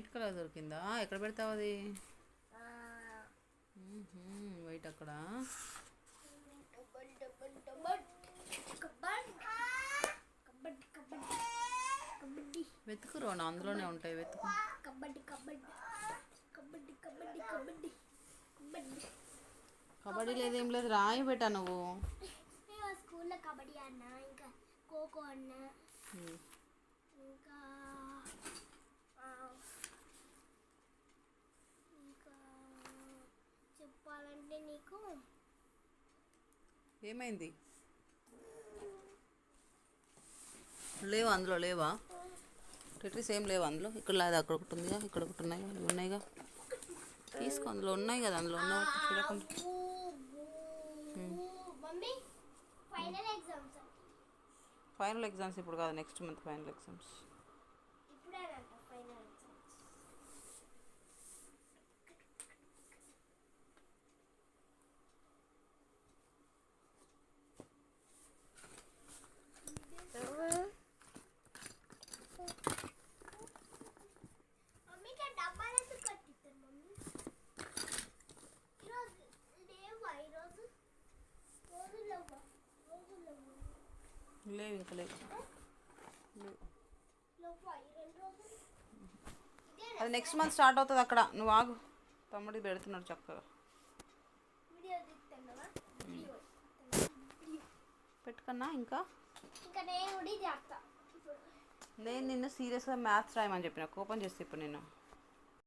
White colour దొరికిందా? ఎక్కడ పెడతావు అది? వైట్ అక్కడ. వెతుకు రోనా, అందులోనే ఉంటాయి. వెతుకు. కబడ్డీ లేదేం లేదు, రాయి పెట్టా నువ్వు. స్కూల్లో కబడ్డీ అన్నా, ఇంకా ఖోఖో అన్నా, ఇంకా ఇంకా చెప్పాలంటే నీకు ఏమైంది? లేవా అందులో? లేవా టెట్రీస్ ఏం లేవా అందులో? ఇక్కడ లేదు, అక్కడ ఒకటి ఉందిగా, ఇక్కడ ఒకటి ఉన్నాయి, ఇవి ఉన్నాయిగా, తీసుకో. అందులో ఉన్నాయి కదా, అందులో ఉన్న చూడకుండా. ఫైనల్ ఎగ్జామ్స్ ఇప్పుడు కాదు, నెక్స్ట్ మంత్ ఫైనల్ ఎగ్జామ్స్. లేవు, ఇంకా లేవు. అది నెక్స్ట్ మంత్ స్టార్ట్ అవుతుంది అక్కడ. నువ్వు ఆగు, తమ్ముడి పెడుతున్నాడు చక్కగా. పెట్టుకన్నా ఇంకా నేను నిన్ను సీరియస్గా మ్యాథ్స్ రాయమని చెప్పిన, కోపం చేస్తే ఇప్పుడు నేను